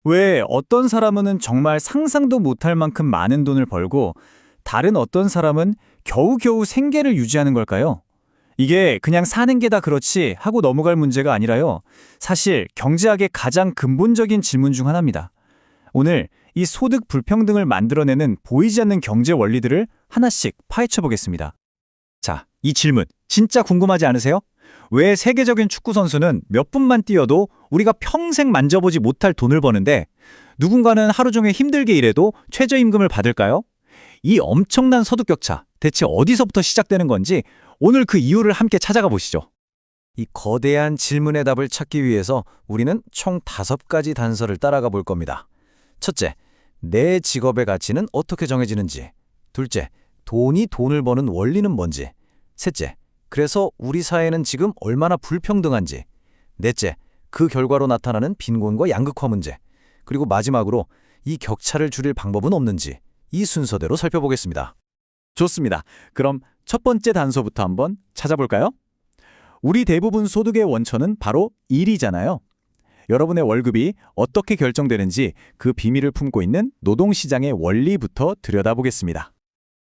왜 어떤 사람은 정말 상상도 못할 만큼 많은 돈을 벌고 다른 어떤 사람은 겨우겨우 생계를 유지하는 걸까요? 이게 그냥 사는 게 다 그렇지 하고 넘어갈 문제가 아니라요. 사실 경제학의 가장 근본적인 질문 중 하나입니다. 오늘 이 소득 불평등을 만들어내는 보이지 않는 경제 원리들을 하나씩 파헤쳐 보겠습니다. 자, 이 질문 진짜 궁금하지 않으세요? 왜 세계적인 축구 선수는 몇 분만 뛰어도 우리가 평생 만져보지 못할 돈을 버는데 누군가는 하루 종일 힘들게 일해도 최저임금을 받을까요? 이 엄청난 소득 격차 대체 어디서부터 시작되는 건지 오늘 그 이유를 함께 찾아가 보시죠. 이 거대한 질문의 답을 찾기 위해서 우리는 총 5가지 단서를 따라가 볼 겁니다. 첫째, 내 직업의 가치는 어떻게 정해지는지. 둘째, 돈이 돈을 버는 원리는 뭔지. 셋째, 그래서 우리 사회는 지금 얼마나 불평등한지. 넷째, 그 결과로 나타나는 빈곤과 양극화 문제. 그리고 마지막으로 이 격차를 줄일 방법은 없는지. 이 순서대로 살펴보겠습니다. 좋습니다. 그럼 첫 번째 단서부터 한번 찾아볼까요? 우리 대부분 소득의 원천은 바로 일이잖아요. 여러분의 월급이 어떻게 결정되는지 그 비밀을 품고 있는 노동시장의 원리부터 들여다보겠습니다.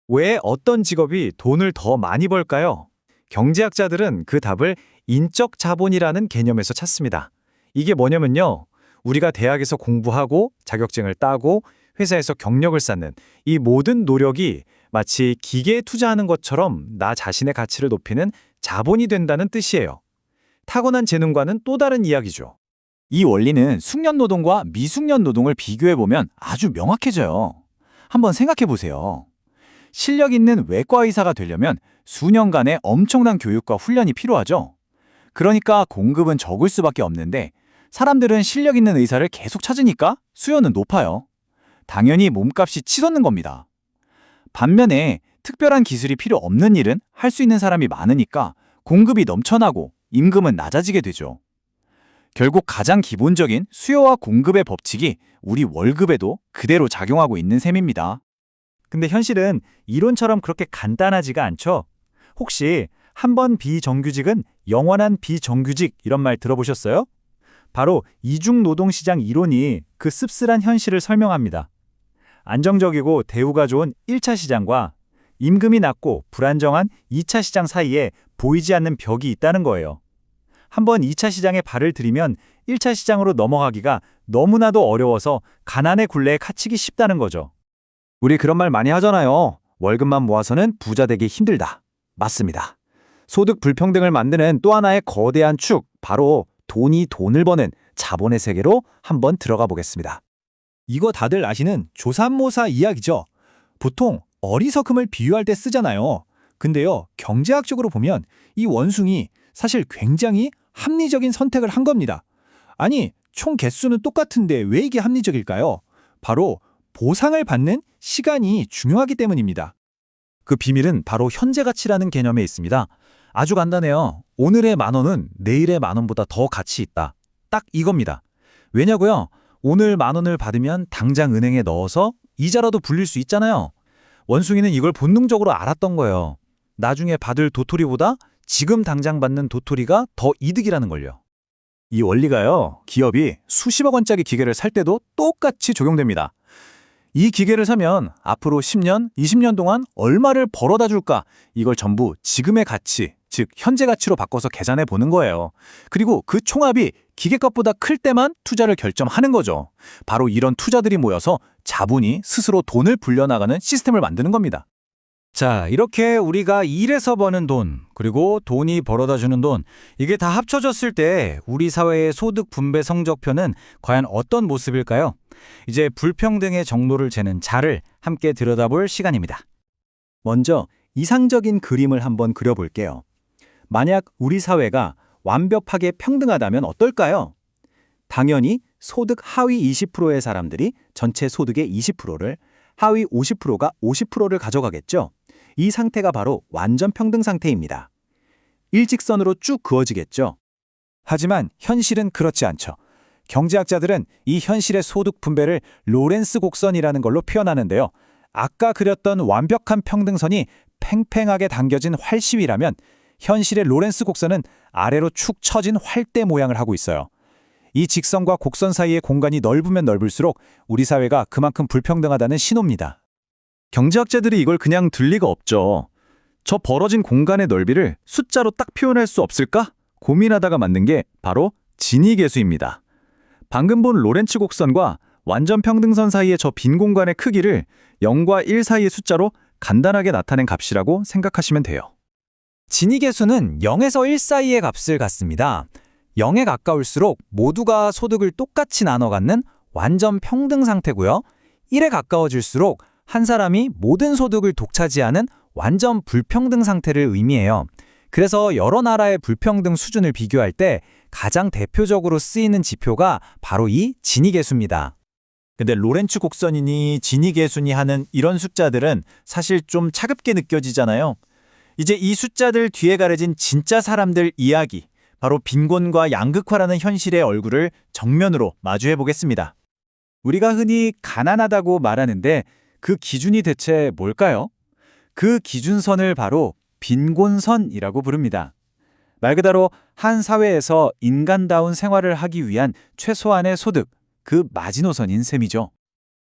왜 어떤 직업이 돈을 더 많이 벌까요? 경제학자들은 그 답을 인적 자본이라는 개념에서 찾습니다. 이게 뭐냐면요. 우리가 대학에서 공부하고 자격증을 따고 회사에서 경력을 쌓는 이 모든 노력이 마치 기계에 투자하는 것처럼 나 자신의 가치를 높이는 자본이 된다는 뜻이에요. 타고난 재능과는 또 다른 이야기죠. 이 원리는 숙련 노동과 미숙련 노동을 비교해보면 아주 명확해져요. 한번 생각해보세요. 실력 있는 외과 의사가 되려면 수년간의 엄청난 교육과 훈련이 필요하죠. 그러니까 공급은 적을 수밖에 없는데 사람들은 실력 있는 의사를 계속 찾으니까 수요는 높아요. 당연히 몸값이 치솟는 겁니다. 반면에 특별한 기술이 필요 없는 일은 할 수 있는 사람이 많으니까 공급이 넘쳐나고 임금은 낮아지게 되죠. 결국 가장 기본적인 수요와 공급의 법칙이 우리 월급에도 그대로 작용하고 있는 셈입니다. 근데 현실은 이론처럼 그렇게 간단하지가 않죠? 혹시 한 번 비정규직은 영원한 비정규직 이런 말 들어보셨어요? 바로 이중노동시장 이론이 그 씁쓸한 현실을 설명합니다. 안정적이고 대우가 좋은 1차 시장과 임금이 낮고 불안정한 2차 시장 사이에 보이지 않는 벽이 있다는 거예요. 한번 2차 시장에 발을 들이면 1차 시장으로 넘어가기가 너무나도 어려워서 가난의 굴레에 갇히기 쉽다는 거죠. 우리 그런 말 많이 하잖아요. 월급만 모아서는 부자 되기 힘들다. 맞습니다. 소득 불평등을 만드는 또 하나의 거대한 축, 바로 돈이 돈을 버는 자본의 세계로 한번 들어가 보겠습니다. 이거 다들 아시는 조삼모사 이야기죠. 보통 어리석음을 비유할 때 쓰잖아요. 근데요, 경제학적으로 보면 이 원숭이 사실 굉장히 합리적인 선택을 한 겁니다. 아니, 총 개수는 똑같은데 왜 이게 합리적일까요? 바로 보상을 받는 시간이 중요하기 때문입니다. 그 비밀은 바로 현재 가치라는 개념에 있습니다. 아주 간단해요. 오늘의 10,000원은 내일의 10,000원보다 더 가치 있다. 딱 이겁니다. 왜냐고요? 오늘 10,000원을 받으면 당장 은행에 넣어서 이자라도 불릴 수 있잖아요. 원숭이는 이걸 본능적으로 알았던 거예요. 나중에 받을 도토리보다 지금 당장 받는 도토리가 더 이득이라는 걸요. 이 원리가요, 기업이 수십억 원짜리 기계를 살 때도 똑같이 적용됩니다. 이 기계를 사면 앞으로 10년, 20년 동안 얼마를 벌어다 줄까? 이걸 전부 지금의 가치, 즉 현재 가치로 바꿔서 계산해 보는 거예요. 그리고 그 총합이 기계값보다 클 때만 투자를 결정하는 거죠. 바로 이런 투자들이 모여서 자본이 스스로 돈을 불려나가는 시스템을 만드는 겁니다. 자, 이렇게 우리가 일해서 버는 돈, 그리고 돈이 벌어다 주는 돈, 이게 다 합쳐졌을 때 우리 사회의 소득 분배 성적표는 과연 어떤 모습일까요? 이제 불평등의 정도를 재는 자를 함께 들여다볼 시간입니다. 먼저 이상적인 그림을 한번 그려볼게요. 만약 우리 사회가 완벽하게 평등하다면 어떨까요? 당연히 소득 하위 20%의 사람들이 전체 소득의 20%를, 하위 50%가 50%를 가져가겠죠. 이 상태가 바로 완전 평등 상태입니다. 일직선으로 쭉 그어지겠죠. 하지만 현실은 그렇지 않죠. 경제학자들은 이 현실의 소득 분배를 로렌스 곡선이라는 걸로 표현하는데요. 아까 그렸던 완벽한 평등선이 팽팽하게 당겨진 활시위라면 현실의 로렌스 곡선은 아래로 축 처진 활대 모양을 하고 있어요. 이 직선과 곡선 사이의 공간이 넓으면 넓을수록 우리 사회가 그만큼 불평등하다는 신호입니다. 경제학자들이 이걸 그냥 들 리가 없죠. 저 벌어진 공간의 넓이를 숫자로 딱 표현할 수 없을까? 고민하다가 만든 게 바로 지니계수입니다. 방금 본 로렌츠 곡선과 완전 평등선 사이의 저 빈 공간의 크기를 0과 1 사이의 숫자로 간단하게 나타낸 값이라고 생각하시면 돼요. 지니계수는 0에서 1 사이의 값을 갖습니다. 0에 가까울수록 모두가 소득을 똑같이 나눠 갖는 완전 평등 상태고요. 1에 가까워질수록 한 사람이 모든 소득을 독차지하는 완전 불평등 상태를 의미해요. 그래서 여러 나라의 불평등 수준을 비교할 때 가장 대표적으로 쓰이는 지표가 바로 이 지니계수입니다. 근데 로렌츠 곡선이니 지니계수니 하는 이런 숫자들은 사실 좀 차갑게 느껴지잖아요. 이제 이 숫자들 뒤에 가려진 진짜 사람들 이야기, 바로 빈곤과 양극화라는 현실의 얼굴을 정면으로 마주해 보겠습니다. 우리가 흔히 가난하다고 말하는데 그 기준이 대체 뭘까요? 그 기준선을 바로 빈곤선이라고 부릅니다. 말 그대로 한 사회에서 인간다운 생활을 하기 위한 최소한의 소득, 그 마지노선인 셈이죠.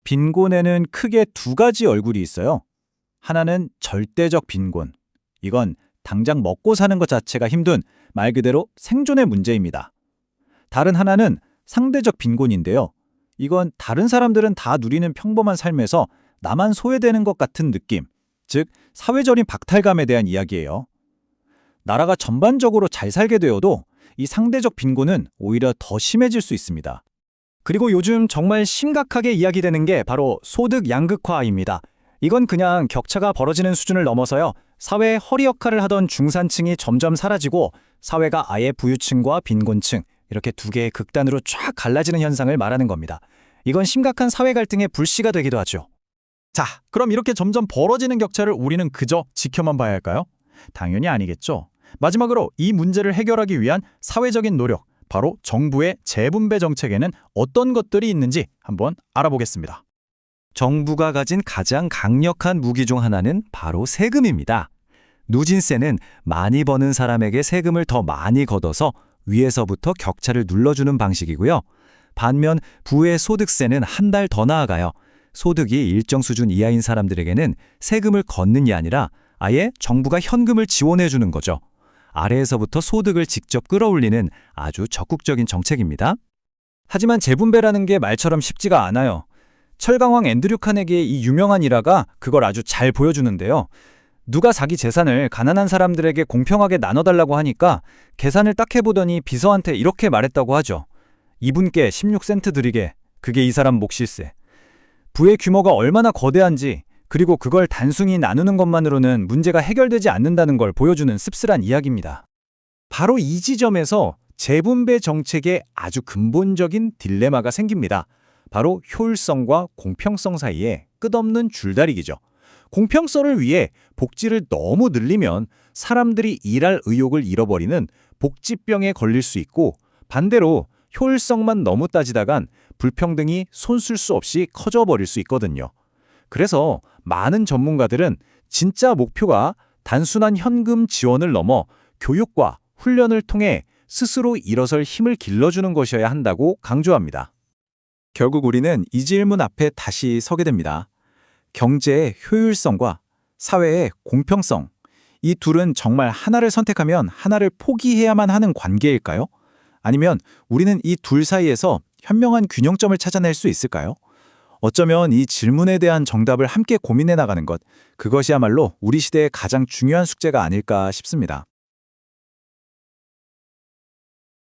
빈곤에는 크게 두 가지 얼굴이 있어요. 하나는 절대적 빈곤. 이건 당장 먹고 사는 것 자체가 힘든 말 그대로 생존의 문제입니다. 다른 하나는 상대적 빈곤인데요. 이건 다른 사람들은 다 누리는 평범한 삶에서 나만 소외되는 것 같은 느낌, 즉 사회적인 박탈감에 대한 이야기예요. 나라가 전반적으로 잘 살게 되어도 이 상대적 빈곤은 오히려 더 심해질 수 있습니다. 그리고 요즘 정말 심각하게 이야기되는 게 바로 소득 양극화입니다. 이건 그냥 격차가 벌어지는 수준을 넘어서요. 사회의 허리 역할을 하던 중산층이 점점 사라지고 사회가 아예 부유층과 빈곤층 이렇게 두 개의 극단으로 쫙 갈라지는 현상을 말하는 겁니다. 이건 심각한 사회 갈등의 불씨가 되기도 하죠. 자, 그럼 이렇게 점점 벌어지는 격차를 우리는 그저 지켜만 봐야 할까요? 당연히 아니겠죠. 마지막으로 이 문제를 해결하기 위한 사회적인 노력, 바로 정부의 재분배 정책에는 어떤 것들이 있는지 한번 알아보겠습니다. 정부가 가진 가장 강력한 무기 중 하나는 바로 세금입니다. 누진세는 많이 버는 사람에게 세금을 더 많이 걷어서 위에서부터 격차를 눌러주는 방식이고요. 반면 부의 소득세는 한 달 더 나아가요. 소득이 일정 수준 이하인 사람들에게는 세금을 걷는 게 아니라 아예 정부가 현금을 지원해 주는 거죠. 아래에서부터 소득을 직접 끌어올리는 아주 적극적인 정책입니다. 하지만 재분배라는 게 말처럼 쉽지가 않아요. 철강왕 앤드류 카네기의 이 유명한 일화가 그걸 아주 잘 보여주는데요. 누가 자기 재산을 가난한 사람들에게 공평하게 나눠달라고 하니까 계산을 딱 해보더니 비서한테 이렇게 말했다고 하죠. 이분께 16센트 드리게. 그게 이 사람 몫일세. 부의 규모가 얼마나 거대한지, 그리고 그걸 단순히 나누는 것만으로는 문제가 해결되지 않는다는 걸 보여주는 씁쓸한 이야기입니다. 바로 이 지점에서 재분배 정책에 아주 근본적인 딜레마가 생깁니다. 바로 효율성과 공평성 사이에 끝없는 줄다리기죠. 공평성을 위해 복지를 너무 늘리면 사람들이 일할 의욕을 잃어버리는 복지병에 걸릴 수 있고, 반대로 효율성만 너무 따지다간 불평등이 손쓸 수 없이 커져버릴 수 있거든요. 그래서 많은 전문가들은 진짜 목표가 단순한 현금 지원을 넘어 교육과 훈련을 통해 스스로 일어설 힘을 길러주는 것이어야 한다고 강조합니다. 결국 우리는 이 질문 앞에 다시 서게 됩니다. 경제의 효율성과 사회의 공평성, 이 둘은 정말 하나를 선택하면 하나를 포기해야만 하는 관계일까요? 아니면 우리는 이 둘 사이에서 현명한 균형점을 찾아낼 수 있을까요? 어쩌면 이 질문에 대한 정답을 함께 고민해 나가는 것, 그것이야말로 우리 시대의 가장 중요한 숙제가 아닐까 싶습니다.